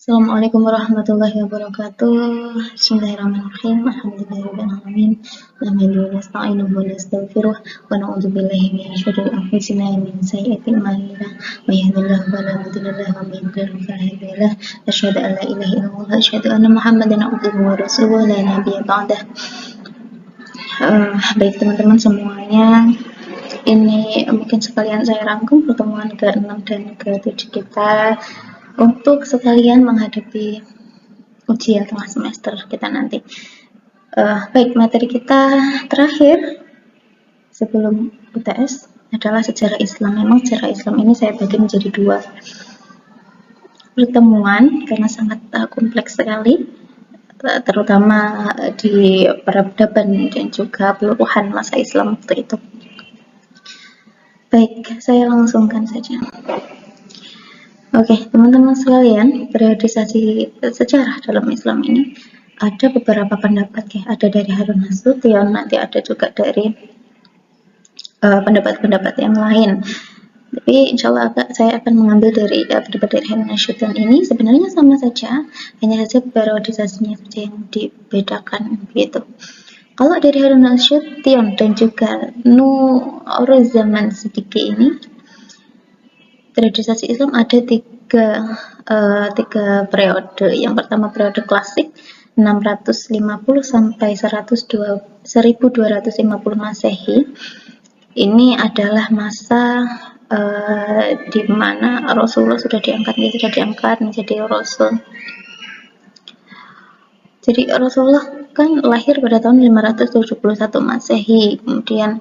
Assalamualaikum warahmatullahi wabarakatuh. Bismillahirrahmanirrahim. Alhamdulillahirabbil alamin. Nahmaduhu wa nasta'inuhu wa nastaghfiruh wa na'udzu billahi min syururi anfusina wa min sayyiati a'malina. May yahdihillahu fala mudilla lahu wa may yudlil fala hadiya lahu. Asyhadu an la ilaha illallah wa asyhadu anna Muhammadan abduhu wa rasuluhu la nabiyya ba'dah. Baik teman-teman semuanya, ini mungkin sekalian saya rangkum pertemuan ke-6 dan ke-7 kita untuk sekalian menghadapi ujian tengah semester kita nanti. Baik, materi kita terakhir sebelum UTS adalah sejarah Islam. Memang sejarah Islam ini saya bagi menjadi dua pertemuan karena sangat kompleks sekali, terutama di peradaban dan juga peluruhan masa Islam waktu itu. Baik, saya langsungkan saja. Oke, teman-teman sekalian, periodisasi sejarah dalam Islam ini ada beberapa pendapat ya. Ada dari Harun Nasution, nanti ada juga dari pendapat-pendapat yang lain. Tapi insya Allah saya akan mengambil dari pendapat dari Harun Nasution ini. Sebenarnya sama saja, hanya saja periodisasinya saja yang dibedakan gitu. Kalau dari Harun Nasution dan juga Nuruzaman Siddiqi ini, periodisasi Islam ada tiga periode. Yang pertama periode klasik 650 sampai 1250 Masehi. Ini adalah masa di mana Rasulullah sudah diangkat menjadi Rasul. Jadi Rasulullah kan lahir pada tahun 571 Masehi, kemudian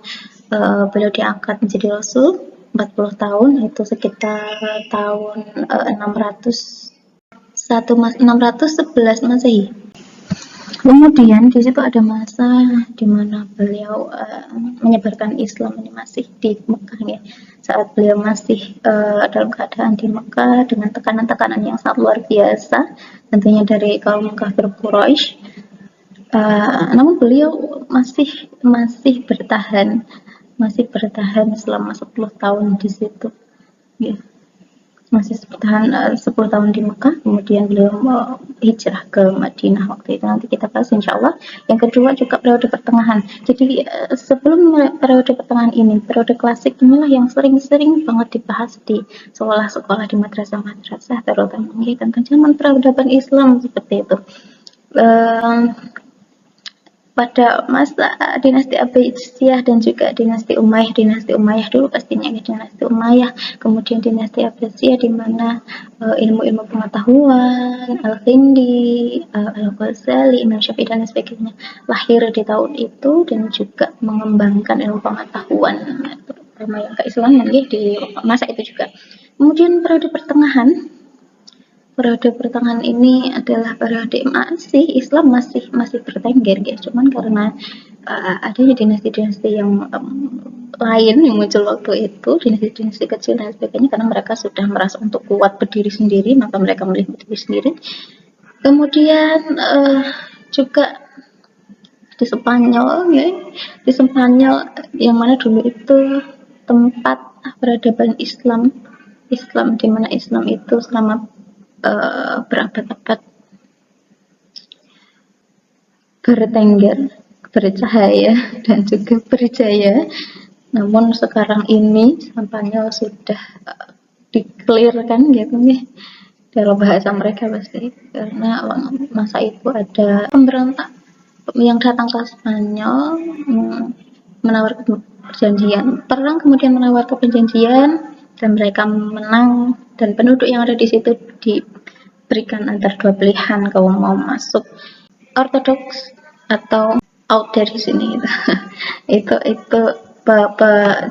beliau diangkat menjadi Rasul 40 tahun, itu sekitar tahun 611 Masehi. Kemudian di situ ada masa di mana beliau menyebarkan Islam ini masih di Mekah ya. Saat beliau masih dalam keadaan di Mekah dengan tekanan-tekanan yang sangat luar biasa, tentunya dari kaum kafir Quraisy. Namun beliau masih bertahan selama 10 tahun di situ ya. Masih bertahan 10 tahun di Mekah, kemudian beliau hijrah ke Madinah waktu itu. Nanti kita bahas insyaallah. Yang kedua juga periode pertengahan. Jadi sebelum periode pertengahan ini, periode klasik inilah yang sering-sering banget dibahas di sekolah-sekolah, di madrasah-madrasah, terutama tentang zaman peradaban Islam seperti itu. Pada masa dinasti Abbasiyah dan juga dinasti Umayyah dulu pastinya dinasti Umayyah, kemudian dinasti Abbasiyah di mana ilmu-ilmu pengetahuan, Al-Kindi, Al-Ghazali, Imam Syafi'i dan sebagainya lahir di tahun itu dan juga mengembangkan ilmu pengetahuan terutama yang keislaman ya di masa itu juga. Kemudian periode pertengahan ini adalah periode Islam masih bertengger ya, cuman karena adanya dinasti-dinasti yang lain yang muncul waktu itu, dinasti-dinasti kecil dan sebagainya, karena mereka sudah merasa untuk kuat berdiri sendiri, maka mereka memilih berdiri sendiri. Kemudian juga di Spanyol yang mana dulu itu tempat peradaban Islam di mana Islam itu selama berabad-abad bertengger, bercahaya dan juga berjaya. Namun sekarang ini Spanyol sudah dikelirkan gitu nih dalam bahasa mereka pasti, karena masa itu ada pemberontak yang datang ke Spanyol menawarkan perjanjian perang, kemudian menawarkan perjanjian dan mereka menang, dan penduduk yang ada di situ diberikan antara dua pilihan, kalau mau masuk ortodoks atau out dari sini gitu. itu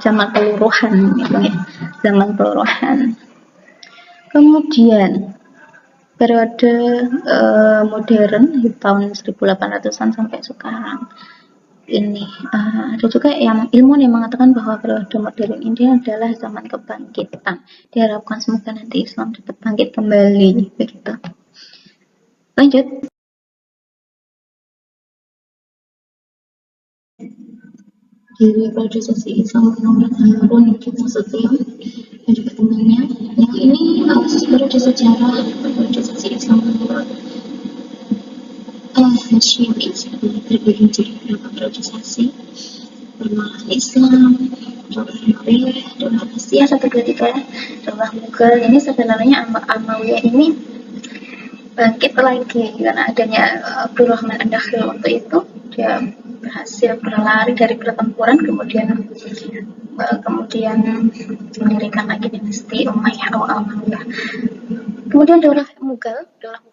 zaman peluruhan gitu ya, zaman peluruhan. Kemudian periode modern di tahun 1800-an sampai sekarang ini ada juga yang ilmuwan yang mengatakan bahwa periode modern ini adalah zaman kebangkitan. Diharapkan semoga nanti Islam dapat bangkit kembali begitu. Lanjut. Di periodisasi Islam menurut Harun Nasution dan juga temannya, yang ini periodisasi Islam Protestan Syiites terbagi menjadi beberapa periodisasi: penolakan Islam, Daulah Umayyah, Daulah Abbasiyah 1, 2, 3, Daulah Mughal. Ini sebenarnya Umayyah ini bangkit lagi karena adanya Abdurrahman An-Nakhil. Waktu itu dia berhasil berlari dari pertempuran, kemudian mendirikan lagi dinasti Umayyah atau Umayyah. Kemudian Daulah Mughal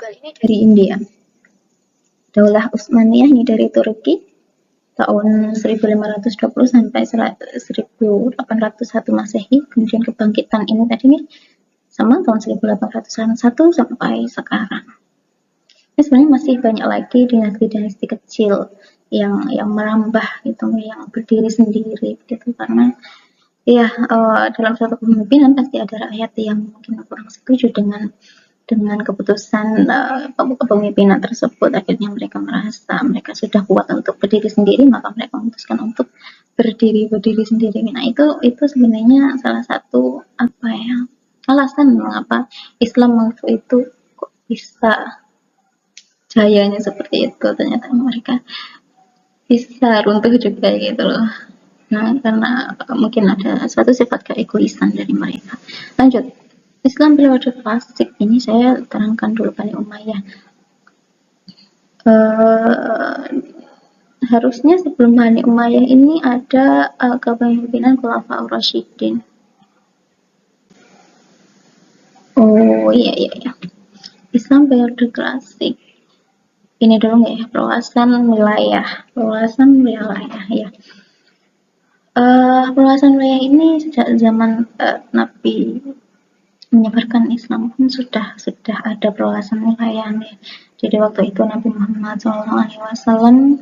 ini dari India. Daulah Utsmaniyah ini dari Turki tahun 1520 sampai 1801 Masehi. Kemudian kebangkitan ini tadi nih sama tahun 1801 sampai sekarang. Ini sebenarnya masih banyak lagi dinasti-dinasti kecil yang merambah gitu, yang berdiri sendiri gitu, karena ya dalam suatu kepemimpinan pasti ada rakyat yang mungkin kurang setuju dengan keputusan kepemimpinan tersebut. Akhirnya mereka merasa mereka sudah kuat untuk berdiri sendiri, maka mereka memutuskan untuk berdiri sendiri. Nah, itu sebenarnya salah satu alasan mengapa Islam waktu itu kok bisa jayanya seperti itu. Ternyata mereka bisa runtuh juga gitu loh. Nah, karena mungkin ada suatu sifat keegoisan dari mereka. Lanjut, Islam periode klasik ini saya terangkan dulu Bani Umayyah. Harusnya sebelum Bani Umayyah ini ada kepemimpinan Khulafaur Rasyidin. Oh iya. Islam periode klasik. Ini dulu nggak ya, perluasan wilayah ya. Perluasan wilayah ini sejak zaman Nabi menyebarkan Islam pun sudah ada perluasan wilayah nih. Jadi waktu itu Nabi Muhammad SAW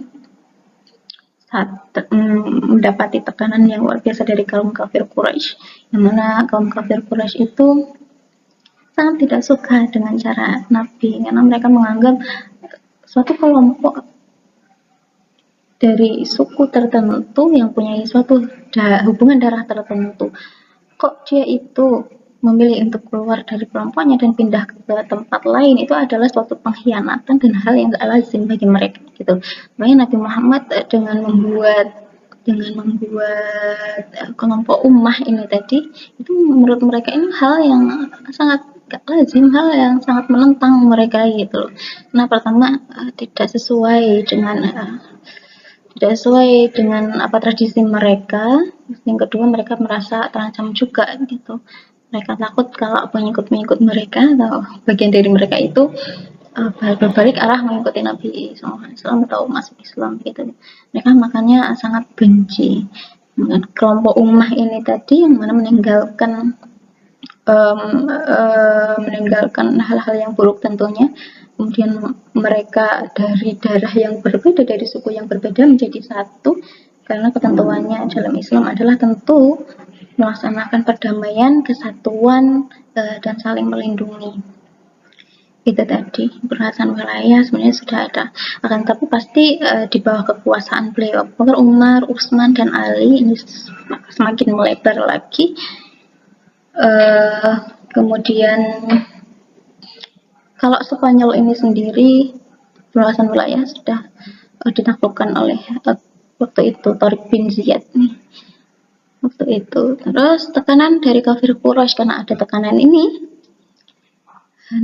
mendapati tekanan yang luar biasa dari kaum kafir Quraisy, yang mana kaum kafir Quraisy itu sangat tidak suka dengan cara Nabi, karena mereka menganggap suatu kelompok dari suku tertentu yang punya suatu hubungan darah tertentu, kok dia itu memilih untuk keluar dari kelompoknya dan pindah ke tempat lain, itu adalah suatu pengkhianatan dan hal yang gak lazim bagi mereka gitu. Makanya Nabi Muhammad dengan membuat kelompok ummah ini tadi, itu menurut mereka ini hal yang sangat gak lazim, hal yang sangat menentang mereka gitu. Nah, pertama tidak sesuai dengan tradisi mereka. Yang kedua, mereka merasa terancam juga gitu. Mereka takut kalau pengikut mereka atau bagian dari mereka itu berbalik arah mengikuti Nabi SAW atau masuk Islam gitu. Mereka makanya sangat benci dengan kelompok ummah ini tadi, yang mana meninggalkan hal-hal yang buruk tentunya. Kemudian mereka dari darah yang berbeda, dari suku yang berbeda menjadi satu, karena ketentuannya dalam Islam adalah tentu melaksanakan perdamaian, kesatuan, dan saling melindungi. Itu tadi perluasan wilayah sebenarnya sudah ada, akan tapi pasti di bawah kekuasaan beliau Umar, Utsman, dan Ali ini semakin melebar lagi. Kemudian kalau Spanyol ini sendiri, perluasan wilayah sudah ditaklukkan oleh waktu itu Tariq bin Ziyad nih waktu itu. Terus tekanan dari kafir Quraisy, karena ada tekanan ini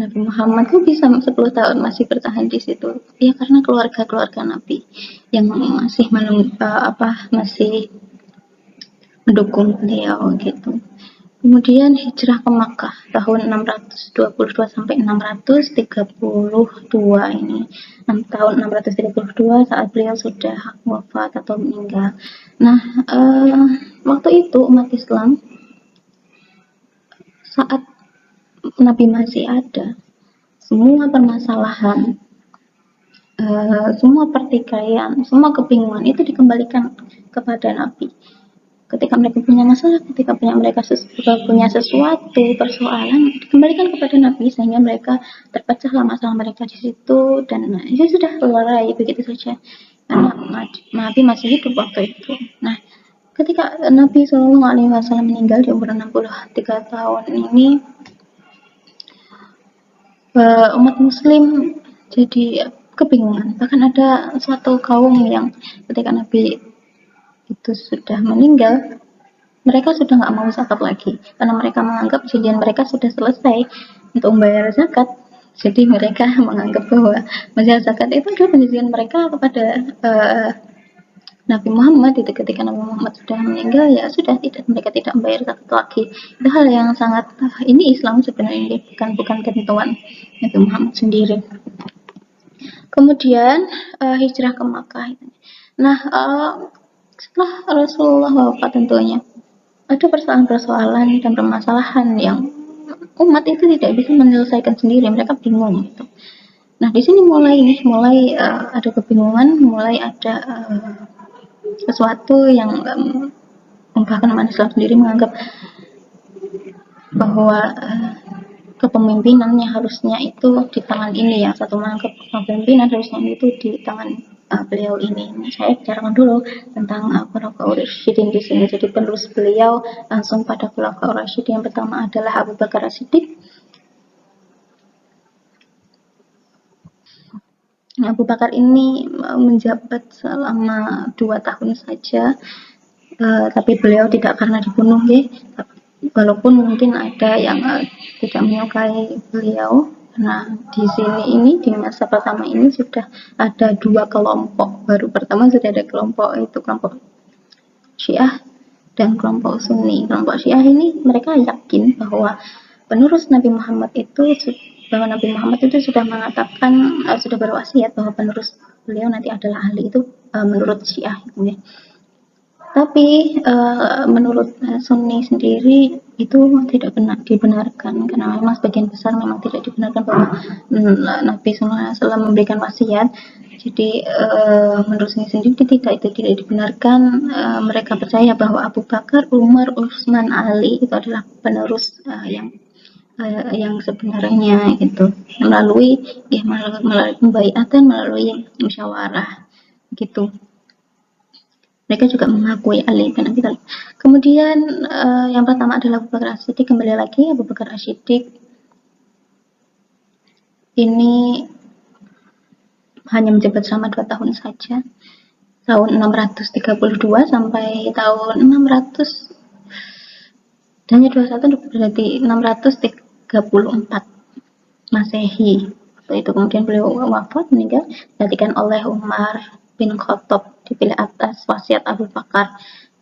Nabi Muhammad tuh bisa 10 tahun masih bertahan di situ ya, karena keluarga Nabi yang masih masih mendukung beliau gitu. Kemudian hijrah ke Makkah tahun 622 sampai 632 ini. Tahun 632 saat beliau sudah wafat atau meninggal. Nah, waktu itu umat Islam saat Nabi masih ada, semua permasalahan, semua pertikaian, semua kebingungan itu dikembalikan kepada Nabi. Ketika mereka punya masalah, ketika punya sesuatu persoalan, dikembalikan kepada Nabi, sehingga mereka terpecahlah masalah mereka di situ, dan itu sudah selesai begitu saja, karena Nabi masih hidup waktu itu. Nah, ketika Nabi SAW meninggal di umur 63 tahun ini, umat Muslim jadi kebingungan. Bahkan ada suatu kaum yang ketika Nabi itu sudah meninggal, mereka sudah nggak mau zakat lagi karena mereka menganggap perjanjian mereka sudah selesai untuk membayar zakat. Jadi mereka menganggap bahwa membayar zakat itu adalah perjanjian mereka kepada Nabi Muhammad. Itu ketika Nabi Muhammad sudah meninggal, ya sudah, tidak, mereka tidak membayar zakat lagi. Itu hal yang sangat ini Islam sebenarnya, bukan ketentuan Nabi Muhammad sendiri. Kemudian hijrah ke Makkah. Nah, setelah Rasulullah wafat tentunya ada persoalan-persoalan dan permasalahan yang umat itu tidak bisa menyelesaikan sendiri, mereka bingung gitu. Nah, di sini mulai ada kebingungan, mulai ada sesuatu yang bahkan umat Islam sendiri menganggap bahwa kepemimpinannya harusnya itu di tangan ini, yang satu menganggap kepemimpinan harusnya itu di tangan beliau ini. Saya bicarakan dulu tentang Khulafaur Rasyidin di sini. Jadi penerus beliau langsung pada Khulafaur Rasyidin. Yang pertama adalah Abu Bakar As-Siddiq. Abu Bakar ini menjabat selama 2 tahun saja, tapi beliau tidak karena dibunuh, ya. Walaupun mungkin ada yang tidak menyukai beliau, karena di sini ini di masa pertama ini sudah ada 2 kelompok baru. Pertama sudah ada kelompok Syiah dan kelompok Sunni. Kelompok Syiah ini mereka yakin bahwa penerus Nabi Muhammad itu sudah mengatakan, sudah berwasiat bahwa penerus beliau nanti adalah Ali, itu menurut Syiah gitu ya. Tapi menurut Sunni sendiri itu tidak dibenarkan, karena memang sebagian besar memang tidak dibenarkan bahwa Nabi SAW memberikan wasiat. Jadi menurut Sunni sendiri tidak dibenarkan. Mereka percaya bahwa Abu Bakar, Umar, Utsman, Ali itu adalah penerus yang sebenarnya gitu, melalui pembaiatan, melalui musyawarah gitu. Mereka juga mengakui Ali bin Abi Thalib. Kemudian yang pertama adalah Abu Bakar As-Siddiq. Kembali lagi, Abu Bakar As-Siddiq ini hanya menjabat selama 2 tahun saja, tahun 632 sampai tahun 600, hanya 21, berarti 634 Masehi. Itu kemudian beliau wafat, meninggal, digantikan oleh Umar bin Khattab, dipilih atas wasiat Abu Bakar.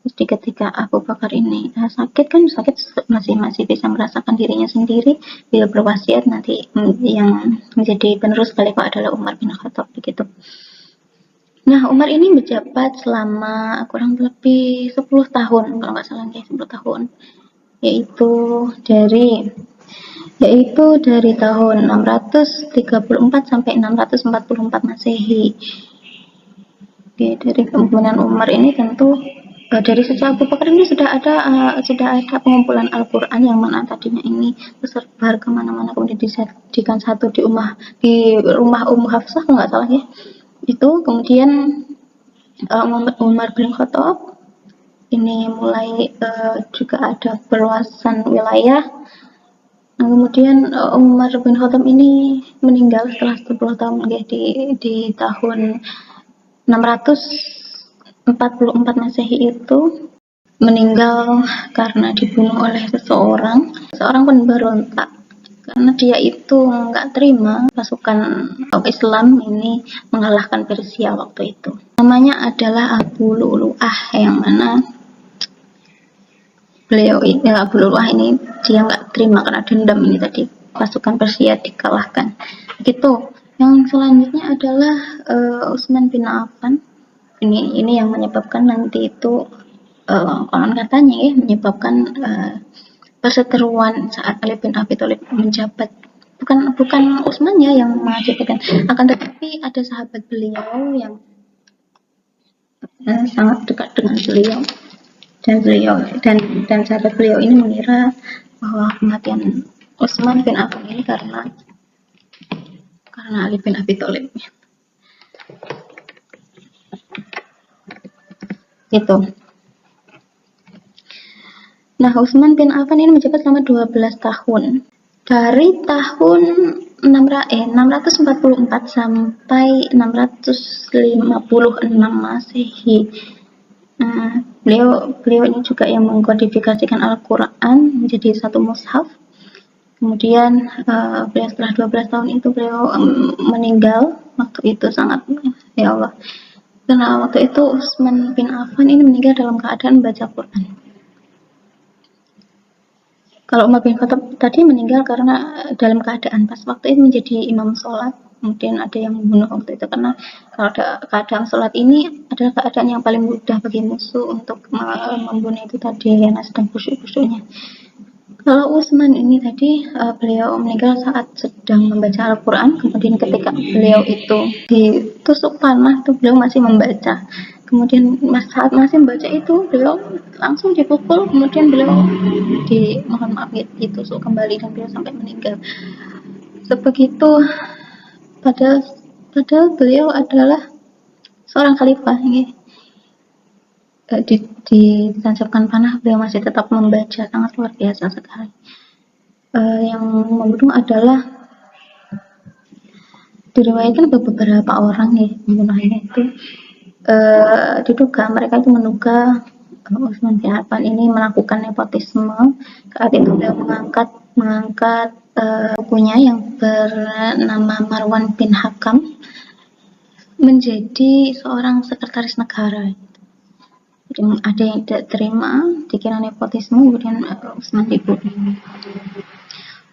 Jadi ketika Abu Bakar ini sakit masih bisa merasakan dirinya sendiri, bila berwasiat nanti yang menjadi penerus khalifah adalah Umar bin Khattab begitu. Nah, Umar ini menjabat selama kurang lebih 10 tahun kalau nggak salah, 10 tahun, yaitu dari tahun 634 sampai 644 Masehi. Oke, dari kepemimpinan Umar ini tentu dari sejak Abu Bakar ini sudah ada pengumpulan Al-Quran yang mana tadinya ini tersebar kemana-mana, kemudian dijadikan satu di rumah Ummu Hafsah kalau nggak salah ya. Itu kemudian Umar bin Khattab ini mulai juga ada perluasan wilayah. Nah, kemudian Umar bin Khattab ini meninggal setelah 10 tahun ya, di tahun 644 Masehi itu, meninggal karena dibunuh oleh seorang pemberontak, karena dia itu nggak terima pasukan Islam ini mengalahkan Persia waktu itu. Namanya adalah Abu Lu'lu'ah, yang mana Abu Lu'lu'ah ini dia nggak terima karena dendam ini tadi pasukan Persia dikalahkan gitu. Yang selanjutnya adalah Utsman bin Affan. Ini yang menyebabkan nanti itu konon katanya ya, menyebabkan perseteruan saat Ali bin Abi Thalib menjabat. Bukan Utsmannya yang mengajarkan, akan tetapi ada sahabat beliau yang sangat dekat dengan beliau, dan sahabat beliau ini mengira bahwa kematian Utsman bin Affan ini karena Ali bin Abi Thalib gitu. Nah, Utsman bin Affan ini menjabat selama 12 tahun. Dari tahun 644 sampai 656 Masehi. Beliau ini juga yang mengkodifikasikan Al-Quran menjadi satu mushaf. Kemudian beliau setelah 12 tahun itu beliau meninggal. Waktu itu sangat, ya Allah, karena waktu itu Utsman bin Affan ini meninggal dalam keadaan baca Quran. Kalau Umar bin Khattab tadi meninggal karena dalam keadaan pas waktu itu menjadi imam sholat, kemudian ada yang membunuh waktu itu, karena kalau keadaan sholat ini adalah keadaan yang paling mudah bagi musuh untuk membunuh itu tadi, karena sedang khusyuk-khusyuknya. Kalau Utsman ini tadi beliau meninggal saat sedang membaca Al-Quran, kemudian ketika beliau itu ditusuk panah itu beliau masih membaca. Kemudian saat masih membaca itu beliau langsung dipukul, kemudian beliau ditusuk kembali dan beliau sampai meninggal. Sebegitu, padahal beliau adalah seorang khalifah. Ditancapkan panah beliau masih tetap membaca, sangat luar biasa sekali. Yang membunuh adalah diriwayatkan beberapa orang pembunuhannya itu diduga mereka itu menduga Utsman bin Affan ini melakukan nepotisme. Saat itu beliau mengangkat bukunya yang bernama Marwan bin Hakam menjadi seorang sekretaris negara. Ada yang tidak terima, dikira nepotisme, kemudian Utsman dibunuh.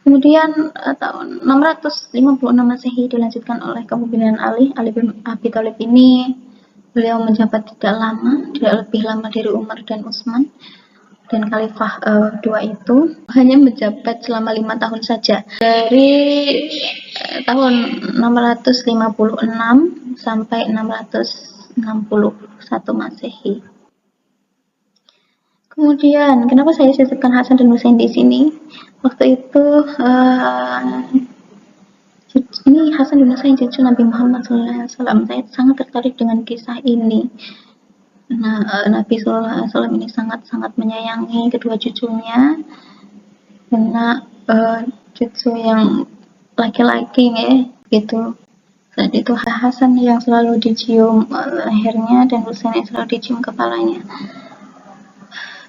Kemudian tahun 656 Masehi dilanjutkan oleh kepemimpinan Ali bin Abi Thalib ini. Beliau menjabat tidak lebih lama dari Umar dan Utsman, dan khalifah dua itu hanya menjabat selama 5 tahun saja, dari tahun 656 sampai 661 Masehi. Kemudian, kenapa saya sisipkan Hasan dan Husain di sini? Waktu itu ini Hasan dan Husain cucu Nabi Muhammad SAW. Saya sangat tertarik dengan kisah ini. Nah, Nabi SAW ini sangat-sangat menyayangi kedua cucunya, karena cucu yang laki-laki gitu. Saat itu Hasan yang selalu dicium lehernya dan Husain yang selalu dicium kepalanya.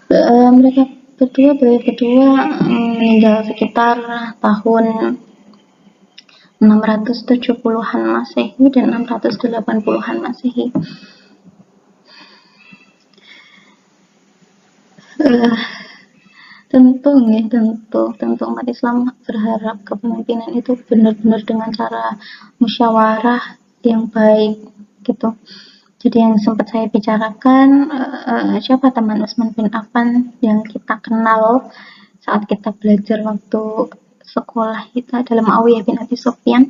Mereka berdua meninggal sekitar tahun 670-an Masehi dan 680-an Masehi. Tentu umat Islam berharap kepemimpinan itu benar-benar dengan cara musyawarah yang baik gitu. Jadi yang sempat saya bicarakan, siapa teman Utsman bin Affan yang kita kenal saat kita belajar waktu sekolah kita adalah Muawiyah bin Abi Sufyan,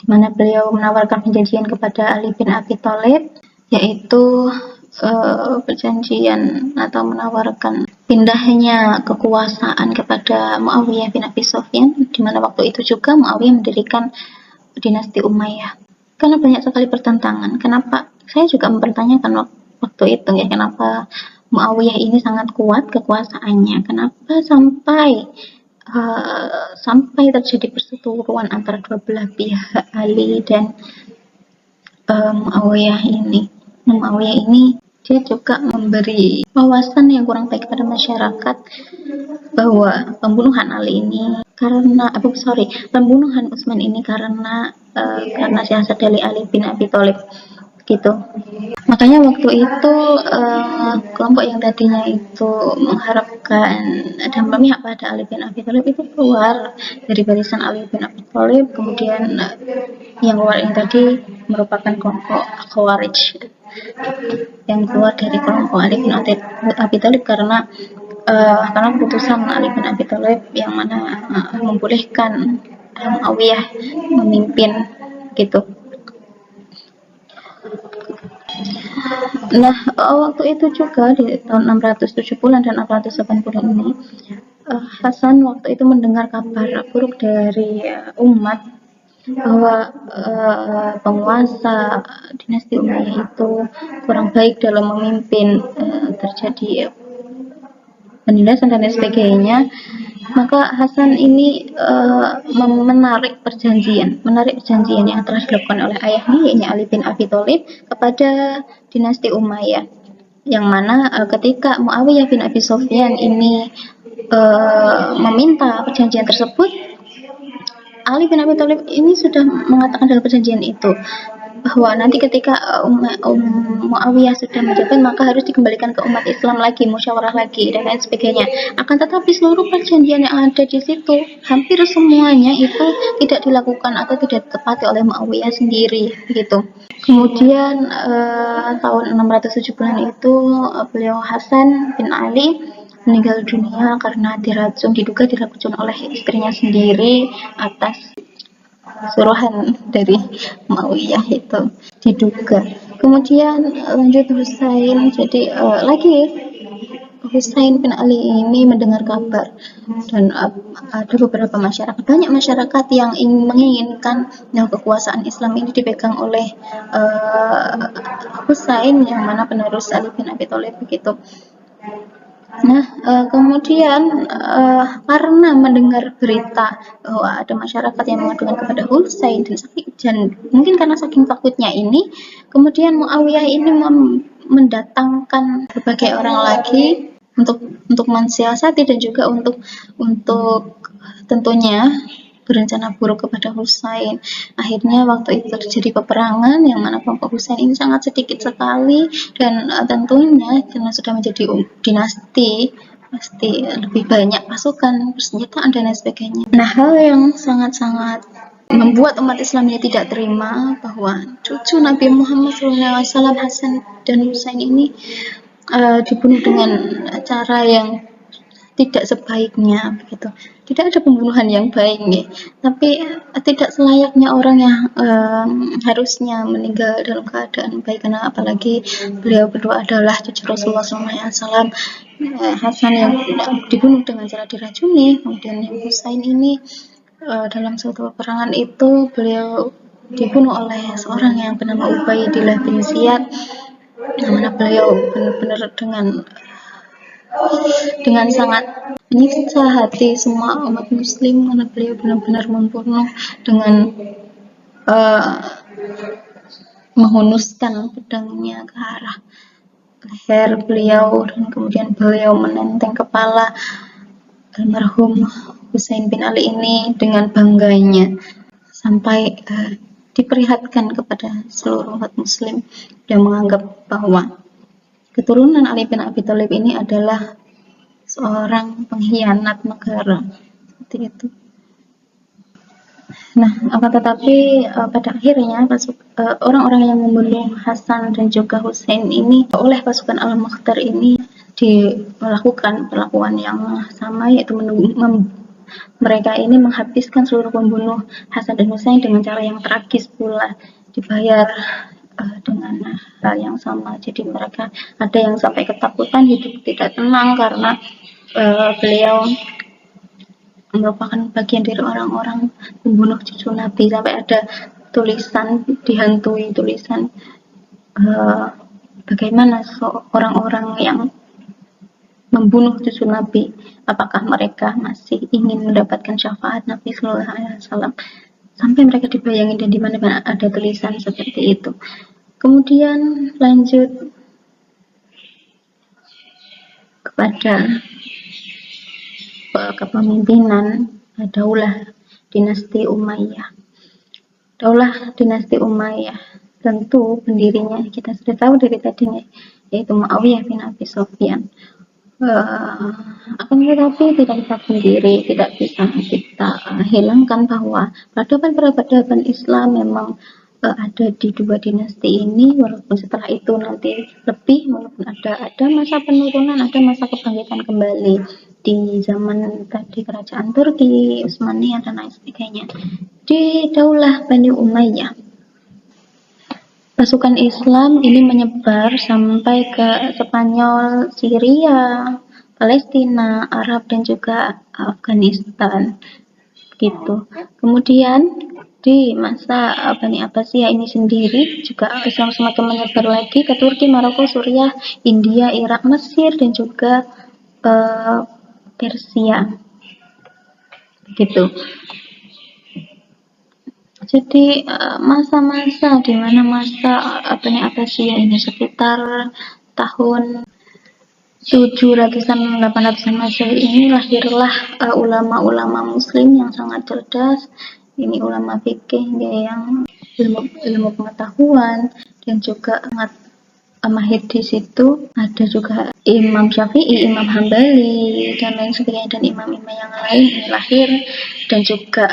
di mana beliau menawarkan perjanjian kepada Ali bin Abi Thalib, yaitu perjanjian atau menawarkan pindahnya kekuasaan kepada Muawiyah bin Abi Sufyan, di mana waktu itu juga Muawiyah mendirikan dinasti Umayyah. Karena banyak sekali pertentangan. Kenapa? Saya juga mempertanyakan waktu itu kenapa Muawiyah ini sangat kuat kekuasaannya, kenapa sampai terjadi perseteruan antara dua belah pihak, Ali dan Muawiyah ini. Muawiyah ini dia juga memberi wawasan yang kurang baik kepada masyarakat bahwa pembunuhan Utsman ini karena siasat dari Ali bin Abi Thalib gitu. Makanya waktu itu kelompok yang tadinya itu mengharapkan dan memihak pada Ali bin Abi Thalib itu keluar dari barisan Ali bin Abi Thalib. Kemudian yang keluar ini tadi merupakan kelompok Khawarij yang keluar dari kelompok Ali bin Abi Thalib karena keputusan Ali bin Abi Thalib yang mana membolehkan Muawiyah memimpin gitu. Nah, waktu itu juga di tahun 670 dan 680 ini, Hasan waktu itu mendengar kabar buruk dari umat bahwa penguasa dinasti Umayyah itu kurang baik dalam memimpin, terjadi penindasan dan sebagainya. Maka Hasan ini menarik perjanjian yang telah dilakukan oleh ayahnya, yaitu Ali bin Abi Thalib, kepada dinasti Umayyah, yang mana ketika Muawiyah bin Abi Sufyan ini meminta perjanjian tersebut, Ali bin Abi Thalib ini sudah mengatakan dalam perjanjian itu bahwa nanti ketika Muawiyah sudah menjabat, maka harus dikembalikan ke umat Islam lagi, musyawarah lagi, dan lain sebagainya. Akan tetapi seluruh perjanjian yang ada di situ, hampir semuanya itu tidak dilakukan atau tidak ditepati oleh Muawiyah sendiri, begitu. Kemudian tahun 607 itu beliau Hasan bin Ali meninggal dunia karena diduga diracun oleh istrinya sendiri atas suruhan dari Muawiyah itu, diduga. Kemudian lanjut Husain. Jadi lagi Husain bin Ali ini mendengar kabar, dan ada beberapa masyarakat, banyak masyarakat yang menginginkan kekuasaan Islam ini dipegang oleh Husain, yang mana penerus Ali bin Abi Thalib, begitu. Nah, kemudian karena mendengar berita bahwa ada masyarakat yang mengadukan kepada Husain, dan mungkin karena saking takutnya ini, kemudian Muawiyah ini mendatangkan berbagai orang lagi untuk mensiasati dan juga untuk tentunya berencana buruk kepada Husain. Akhirnya waktu itu terjadi peperangan, yang mana kelompok Husain ini sangat sedikit sekali, dan tentunya karena sudah menjadi dinasti, pasti lebih banyak pasukan, persenjataan, dan lain sebagainya. Nah, hal yang sangat-sangat membuat umat Islam ini tidak terima bahwa cucu Nabi Muhammad SAW, Hasan dan Husain ini dibunuh dengan cara yang tidak sebaiknya, begitu. Tidak ada pembunuhan yang baik, nih. Tapi tidak selayaknya orang yang harusnya meninggal dalam keadaan baik, karena apalagi beliau berdua adalah cucu Rasulullah SAW. Hasan yang dibunuh dengan cara diracuni, kemudian yang Husain ini dalam suatu peperangan itu beliau dibunuh oleh seorang yang bernama Ubaidillah bin Ziyad, yang mana beliau benar-benar dengan sangat menyiksa hati semua umat muslim, karena beliau benar-benar membunuh dengan menghunuskan pedangnya ke arah leher beliau, dan kemudian beliau menenteng kepala almarhum Husain bin Ali ini dengan bangganya, sampai diperlihatkan kepada seluruh umat muslim yang menganggap bahwa keturunan Ali bin Abi Thalib ini adalah seorang pengkhianat negara, seperti itu. Nah, akan tetapi pada akhirnya orang-orang yang membunuh Hasan dan juga Husain ini oleh pasukan Al-Mukhtar ini melakukan perlakuan yang sama, yaitu mereka ini menghabiskan seluruh pembunuh Hasan dan Husain dengan cara yang tragis pula, dibayar dengan hal yang sama. Jadi mereka ada yang sampai ketakutan, hidup tidak tenang, karena beliau merupakan bagian dari orang-orang pembunuh cucu Nabi. Sampai ada tulisan, dihantui tulisan bagaimana orang-orang yang membunuh cucu Nabi, apakah mereka masih ingin mendapatkan syafaat Nabi Sallallahu Alaihi Wasallam. Sampai mereka dibayangin, dan di mana-mana ada tulisan seperti itu. Kemudian lanjut kepada kepemimpinan Daulah dinasti Umayyah. Daulah dinasti Umayyah tentu pendirinya kita sudah tahu dari tadinya, yaitu Muawiyah bin Abi Sufyan. Akan tetapi tidak bisa sendiri, tidak bisa kita hilangkan bahwa peradaban Islam memang ada di dua dinasti ini, walaupun setelah itu nanti lebih, walaupun ada masa penurunan, ada masa kebangkitan kembali di zaman tadi kerajaan Turki, Utsmaniyah, dan lain sebagainya. Di Daulah Bani Umayyah, pasukan Islam ini menyebar sampai ke Spanyol, Syria, Palestina, Arab, dan juga Afghanistan, gitu. Kemudian di masa Bani Abbasiyah ini sendiri juga Islam semakin menyebar lagi ke Turki, Maroko, Suriah, India, Irak, Mesir, dan juga Persia. gitu. Jadi masa-masa di mana masa Abbasiyah ini sekitar tahun 700-an 800-an Masehi ini lahirlah ulama-ulama muslim yang sangat cerdas. Ini ulama fikih yang ilmu pengetahuan dan juga sangat mahir di situ. Ada juga Imam Syafi'i, Imam Hambali dan lain sebagainya, dan imam-imam yang lain ini lahir dan juga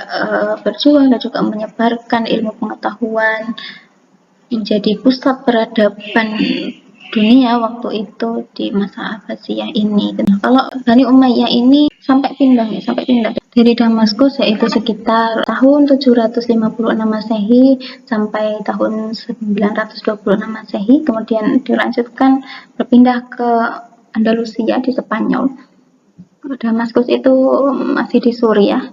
berjuang dan juga menyebarkan ilmu pengetahuan, menjadi pusat peradaban dunia waktu itu di masa Abbasiyah ini. Kalau Bani Umayyah ini sampai pindah dari Damaskus, yaitu sekitar tahun 756 Masehi sampai tahun 926 Masehi, kemudian dilanjutkan berpindah ke Andalusia di Spanyol. Damaskus itu masih di Suriah,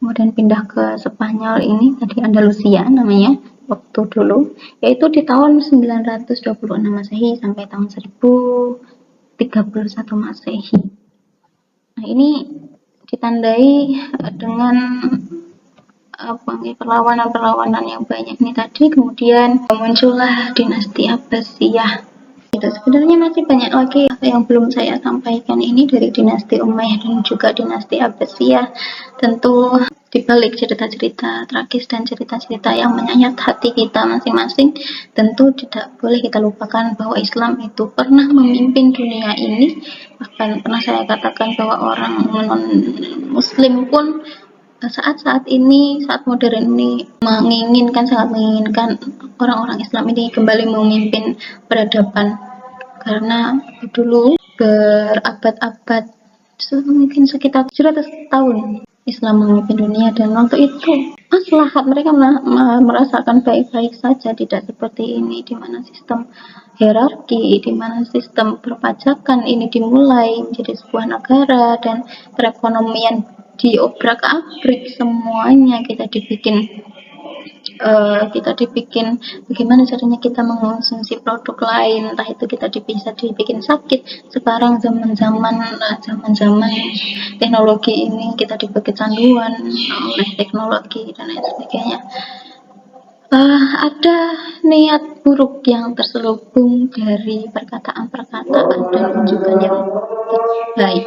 kemudian pindah ke Spanyol, ini tadi Andalusia namanya waktu dulu, yaitu di tahun 926 Masehi sampai tahun 1031 Masehi. Nah, ini ditandai dengan perlawanan-perlawanan yang banyak ini tadi. Kemudian muncullah dinasti Abbasiyah. Itu sebenarnya masih banyak lagi yang belum saya sampaikan ini dari dinasti Umayyah dan juga dinasti Abbasiyah. Tentu di balik cerita-cerita tragis dan cerita-cerita yang menyayat hati kita masing-masing, tentu tidak boleh kita lupakan bahwa Islam itu pernah memimpin dunia ini. Bahkan pernah saya katakan bahwa orang non-muslim pun saat-saat ini, saat modern ini sangat menginginkan orang-orang Islam ini kembali memimpin peradaban, karena dulu berabad-abad, mungkin sekitar 700 tahun Islam memimpin dunia, dan waktu itu maslahat mereka merasakan baik-baik saja, tidak seperti ini di mana sistem hierarki, di mana sistem perpajakan ini dimulai menjadi sebuah negara dan perekonomian diobrak-abrik semuanya. Kita dibikin bagaimana caranya kita mengonsumsi produk lain, entah itu kita bisa dibikin sakit. Sekarang zaman teknologi ini kita diberi kecanduan oleh teknologi dan lain sebagainya. Ada niat buruk yang terselubung dari perkataan-perkataan dan unjukan yang baik.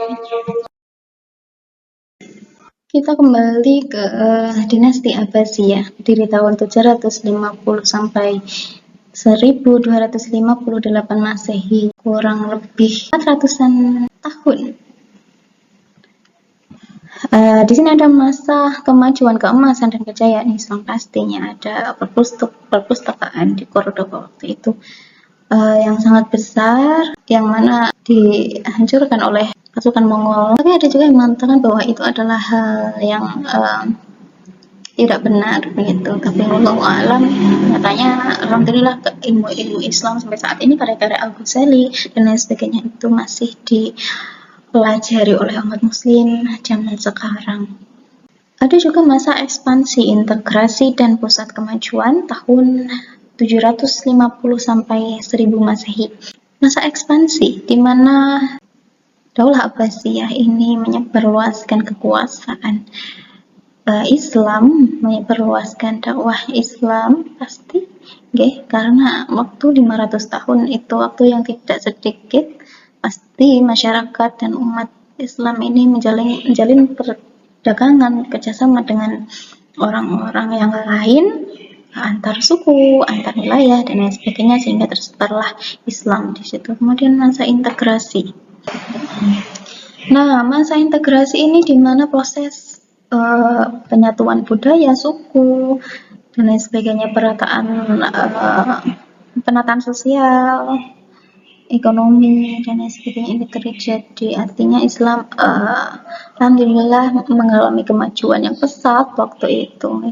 Kita kembali ke dinasti Abbasiyah dari tahun 750 sampai 1258 Masehi, kurang lebih 400-an tahun. Di sini ada masa kemajuan, keemasan, dan kejayaan Islam. Pastinya ada perpustakaan di Cordoba waktu itu yang sangat besar, yang mana dihancurkan oleh pasukan Mongol. Tapi ada juga yang mengatakan bahwa itu adalah hal yang tidak benar begitu. Tapi wallahu alam, nyatanya alhamdulillah ilmu Islam sampai saat ini, karya-karya Al-Ghazali dan lain sebagainya itu masih dipelajari oleh umat muslim zaman sekarang. Ada juga masa ekspansi, integrasi, dan pusat kemajuan tahun 750 sampai 1000 Masehi. Masa ekspansi di mana Daulah Abbasiyah ini menyebarluaskan kekuasaan Islam, menyebarluaskan dakwah Islam, pasti karena waktu 500 tahun itu waktu yang tidak sedikit. Pasti masyarakat dan umat Islam ini menjalin perdagangan, kerjasama dengan orang-orang yang lain, antar suku, antar wilayah, dan lain sebagainya, sehingga tersebarlah Islam di situ. Kemudian masa integrasi. Nah, masa integrasi ini di mana proses penyatuan budaya, suku, dan lain sebagainya, penataan sosial, ekonomi, dan lain sebagainya ini terjadi. Artinya Islam alhamdulillah mengalami kemajuan yang pesat waktu itu.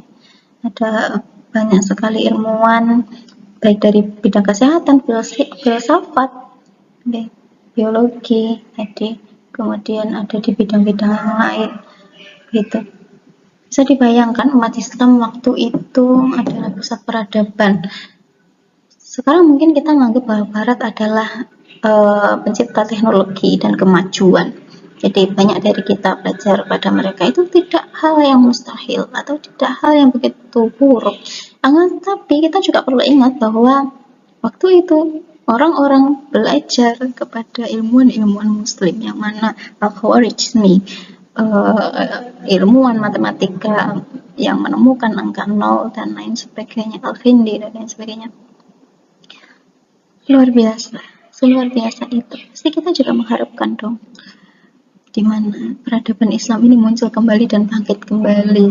Ada banyak sekali ilmuwan, baik dari bidang kesehatan, filsafat, biologi, kemudian ada di bidang-bidang yang lain gitu. Bisa dibayangkan umat Islam waktu itu adalah pusat peradaban. Sekarang mungkin kita menganggap bahwa Barat adalah pencipta teknologi dan kemajuan. Jadi banyak dari kita belajar pada mereka itu tidak hal yang mustahil atau tidak hal yang begitu buruk. Tapi kita juga perlu ingat bahwa waktu itu orang-orang belajar kepada ilmuwan-ilmuwan muslim yang mana Al-Khwarizmi, ilmuwan matematika yang menemukan angka 0 dan lain sebagainya, Al-Findi dan lain sebagainya. Luar biasa, seluar biasa itu. Pasti kita juga mengharapkan dong di mana peradaban Islam ini muncul kembali dan bangkit kembali.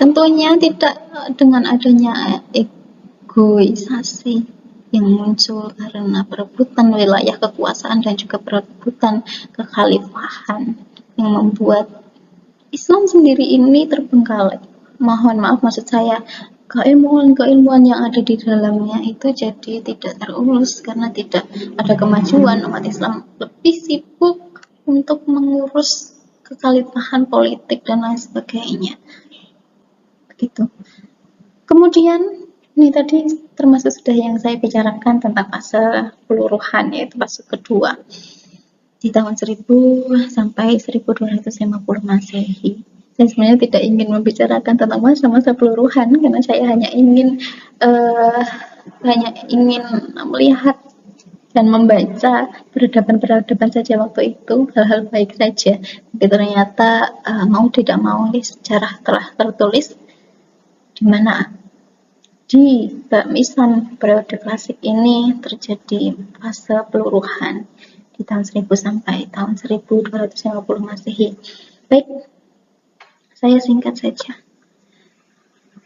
Tentunya tidak dengan adanya egoisasi yang muncul karena perebutan wilayah kekuasaan dan juga perebutan kekhalifahan yang membuat Islam sendiri ini terbengkalai. Mohon maaf, maksud saya keilmuan-keilmuan yang ada di dalamnya itu jadi tidak terurus karena tidak ada kemajuan. Umat Islam lebih sibuk untuk mengurus kekhalifahan politik dan lain sebagainya. Begitu. Kemudian ini tadi termasuk sudah yang saya bicarakan tentang fase peluruhan, yaitu fase kedua di tahun 1000 sampai 1250 Masehi. Saya sebenarnya tidak ingin membicarakan tentang masa-masa peluruhan karena saya hanya ingin melihat dan membaca peradaban-peradaban saja waktu itu, hal-hal baik saja. Tapi ternyata mau tidak mau sejarah telah tertulis di mana di Islam periode klasik ini terjadi fase peluruhan di tahun 1000 sampai tahun 1250 Masehi. Baik, saya singkat saja.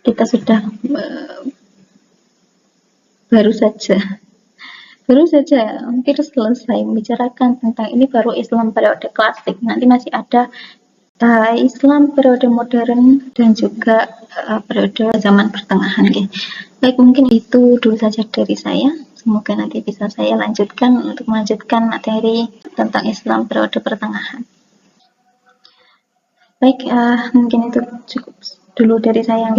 Kita sudah baru saja hampir selesai membicarakan tentang ini, baru Islam periode klasik. Nanti masih ada Islam periode modern dan juga periode zaman pertengahan. Baik, mungkin itu dulu saja dari saya. Semoga nanti bisa saya lanjutkan untuk melanjutkan materi tentang Islam periode pertengahan. Baik, mungkin itu cukup dulu dari saya.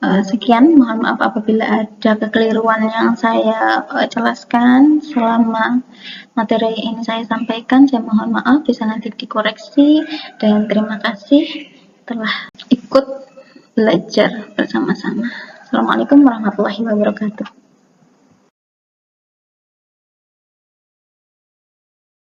Sekian, mohon maaf apabila ada kekeliruan yang saya jelaskan selama materi ini saya sampaikan. Saya mohon maaf, bisa nanti dikoreksi, dan terima kasih telah ikut belajar bersama-sama. Assalamualaikum warahmatullahi wabarakatuh.